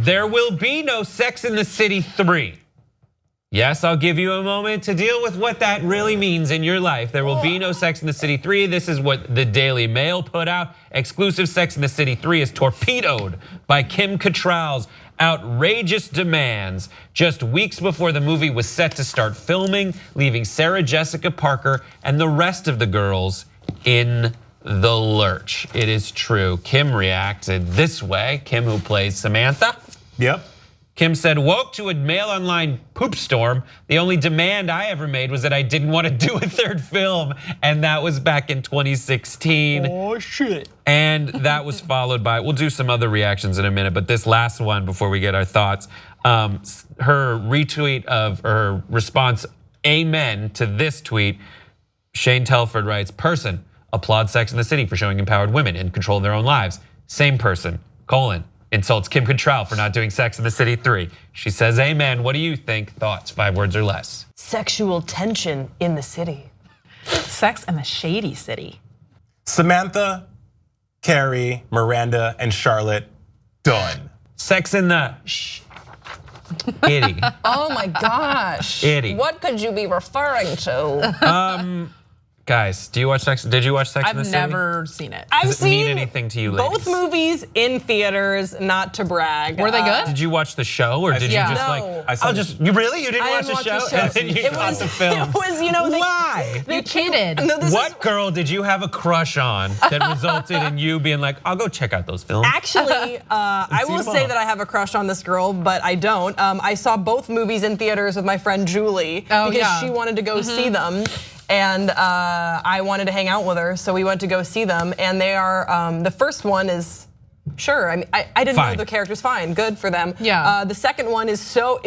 There will be no Sex and the City 3. Yes, I'll give you a moment to deal with what that really means in your life. There will be no Sex and the City 3. This is what the Daily Mail put out. Exclusive Sex and the City 3 is torpedoed by Kim Cattrall's outrageous demands just weeks before the movie was set to start filming, leaving Sarah Jessica Parker and the rest of the girls in the lurch. It is true. Kim reacted this way. Kim, who plays Samantha. Yep. Kim said, woke to a Mail Online poop storm. The only demand I ever made was that I didn't want to do a third film. And that was back in 2016. Oh, shit. And that was followed by, we'll do some other reactions in a minute, but this last one before we get our thoughts, her retweet of her response, amen, to this tweet, Shane Telford writes, person, applaud Sex and the City for showing empowered women in control of their own lives. Same person, colon, insults Kim Cattrall for not doing Sex and the City 3. She says, amen. What do you think? Thoughts, 5 words or less. Sexual tension in the city. Sex in the shady city. Samantha, Carrie, Miranda, and Charlotte, done. Sex in the itty. Oh my gosh. Itty. What could you be referring to? Guys, do you watch Sex? Did you watch Sex in the I've City? never seen it. Does it mean anything to you, ladies? Both movies in theaters, not to brag. Were they good? Did you watch the show, or did you just No. like? You really? You didn't I watch didn't the watch show, the and then you It watched the film. It was, you know, Why? You cheated. No, this What girl did you have a crush on that resulted in you being like, I'll go check out those films? Actually, I will say that I have a crush on this girl, but I don't. I saw both movies in theaters with my friend Julie because she wanted to go see them. And I wanted to hang out with her, so we went to go see them. And they are, the first one is, sure, I mean, I didn't know the character's fine, good for them. Yeah. The second one is so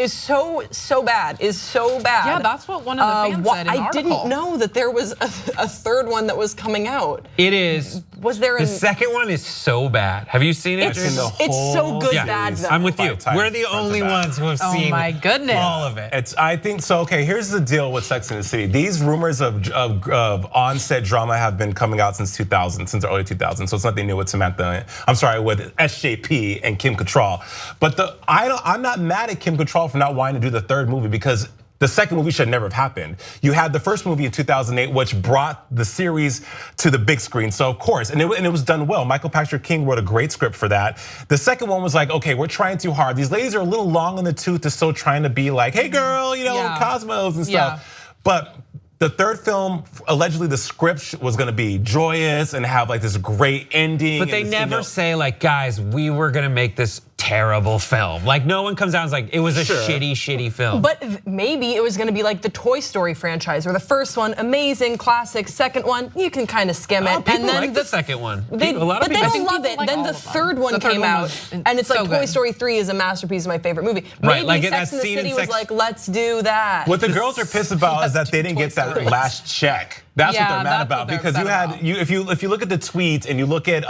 bad, Yeah, that's what one of the fans said in an article. I didn't know that there was a third one that was coming out. It is. Was there the second one is so bad. Have you seen it? It's so good bad though. I'm with you. We're the only ones who have seen all of it. I think so. Okay, here's the deal with Sex and the City. These rumors of on-set drama have been coming out since 2000, since the early 2000s. So it's nothing new with Samantha. I'm sorry, with SJP and Kim Cattrall. But I'm not mad at Kim Cattrall for not wanting to do the third movie because the second movie should never have happened. You had the first movie in 2008, which brought the series to the big screen. So of course, and it was done well. Michael Patrick King wrote a great script for that. The second one was like, okay, we're trying too hard. These ladies are a little long in the tooth. They're still trying to be like, hey girl, you know, Cosmos and stuff. But the third film, allegedly the script was gonna be joyous and have like this great ending. But they never say like, guys, we were gonna make this terrible film. Like no one comes out and is like, it was a shitty film. But maybe it was gonna be like the Toy Story franchise, where the first one, amazing, classic. Second one, you can kind of skim it. People like the second one. But they don't love it. Then the third one came out, and it's like Toy Story 3 is a masterpiece, my favorite movie. Right, like Sex and the City was like, let's do that. What the girls are pissed about is that they didn't get that last check. That's what they're mad about because if you look at the tweets and you look at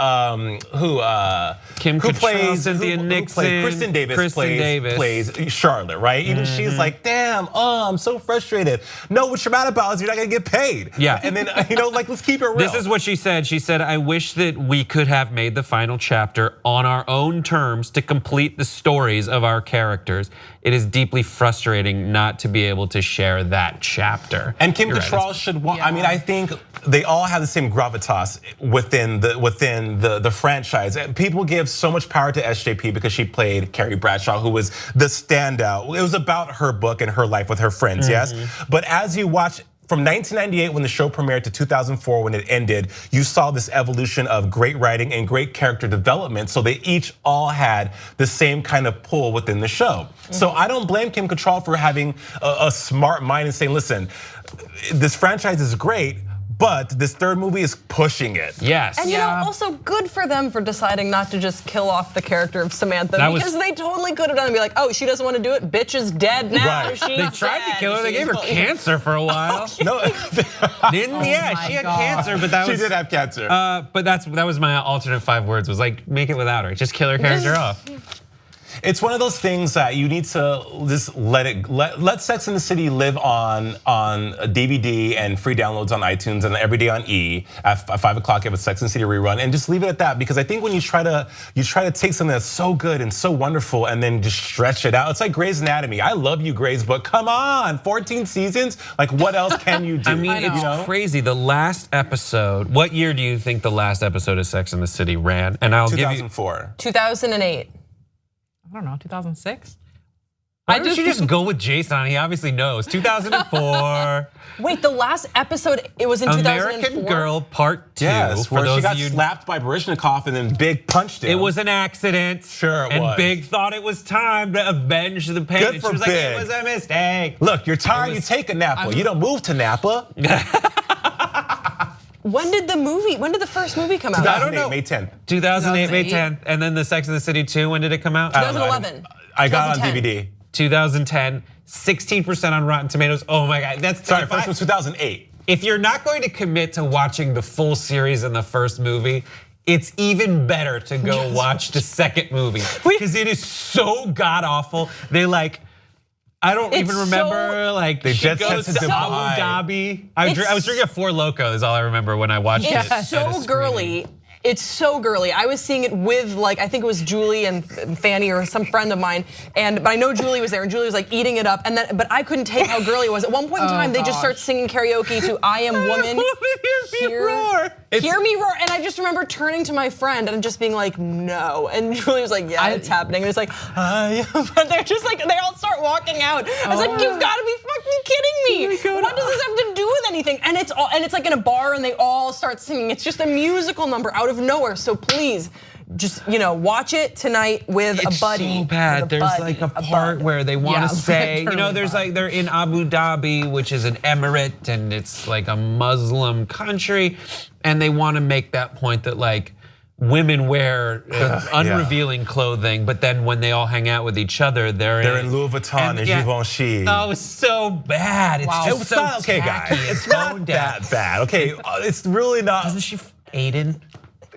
Kim Cattrall, Cynthia Nixon, Kristen Davis plays Charlotte, right? Even she's like, damn, I'm so frustrated. No, what you're mad about is you're not gonna get paid. Yeah. And then like let's keep it real. This is what she said. She said, I wish that we could have made the final chapter on our own terms to complete the stories of our characters. It is deeply frustrating not to be able to share that chapter. And Kim Cattrall should want, I mean, I think they all have the same gravitas within the franchise. People give so much power to SJP because she played Carrie Bradshaw, who was the standout. It was about her book and her life with her friends, yes? But as you watch, from 1998 when the show premiered to 2004 when it ended, you saw this evolution of great writing and great character development, so they each all had the same kind of pull within the show. So I don't blame Kim Cattrall for having a smart mind and saying, listen, this franchise is great, but this third movie is pushing it. Yes. And you know, also good for them for deciding not to just kill off the character of Samantha because they totally could have done it and be like, oh, she doesn't want to do it, bitch is dead now. Right. They tried to kill her, they gave her cancer for a while. No, didn't? Yeah, she had cancer, but that was. She did have cancer. But that was my alternate 5 words was like, make it without her, just kill her character off. It's one of those things that you need to just let Sex and the City live on DVD and free downloads on iTunes and every day on E. At 5 o'clock, you have a Sex and the City rerun, and just leave it at that. Because I think when you try to take something that's so good and so wonderful and then just stretch it out, it's like Grey's Anatomy. I love you, Grey's, but come on, 14 seasons. Like, what else can you do? I mean, it's crazy. The last episode. What year do you think the last episode of Sex and the City ran? And I'll 2004. give you 2008. I don't know, 2006? Why don't you just go with Jason? He obviously knows. 2004. Wait, the last episode, it was in 2004? American Girl Part 2. Yes, for where those she got of you slapped by Baryshnikov and then Big punched him. It was an accident. Sure it and was. Big thought it was time to avenge the pain. Good and for she was like, Big. it was a mistake. Look, you're tired, you take a Napa. You don't move to Napa. When did the first movie come out? 2008, May 10th. 2008, May 10th. And then the Sex and the City 2, when did it come out? 2011. I got it on DVD. 2010, 16% on Rotten Tomatoes. Oh my God, that's sorry. First was 2008. If you're not going to commit to watching the full series in the first movie, it's even better to go watch the second movie because it is so god awful. They I don't even remember. They she jet goes set to to Dubai. Abu Dhabi. I was drinking a Four Loko. Is all I remember when I watched it. It's so girly. It's so girly. I was seeing it with I think it was Julie and Fanny or some friend of mine, but I know Julie was there, and Julie was eating it up, but I couldn't take how girly it was. At one point in time, they just start singing karaoke to "I Am Woman." Hear me roar, and I just remember turning to my friend and just being like, "No," and Julie was like, "Yeah, it's happening." And it's like, but they're just they all start walking out. I was like, "You've got to be fucking kidding me! What does this have to do with anything?" And it's like in a bar, and they all start singing. It's just a musical number out of nowhere. So please, just watch it tonight with a buddy. It's so bad. There's a part where they want to say, there's they're in Abu Dhabi, which is an emirate, and it's like a Muslim country, and they want to make that point that women wear unrevealing clothing, but then when they all hang out with each other, they're in Louis Vuitton and Givenchy. Oh, it's so bad. It's just so not okay, guys. It's not that bad. Okay, it's really not. Doesn't she, Aiden?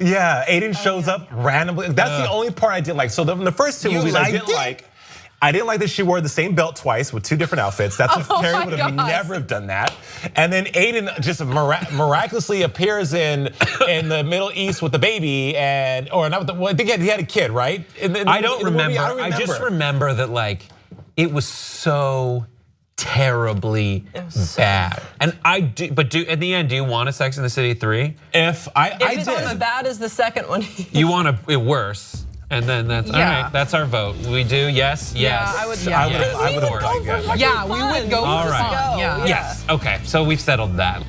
Yeah, Aiden shows up randomly. That's the only part I didn't like. So the first two movies I didn't like. I didn't like that she wore the same belt twice with two different outfits. That's what Carrie would have never have done that. And then Aiden just miraculously appears in the Middle East with the baby, I think he had a kid, right? I don't remember. I just remember that it was so terribly bad. And but in the end, do you want a Sex and the City 3? If it's as bad as the second one. You want it worse. And then that's all right. That's our vote. We do yes. Yeah, I would. I would have liked it. Yeah, we would go for fun. Yes. Okay. So we've settled that.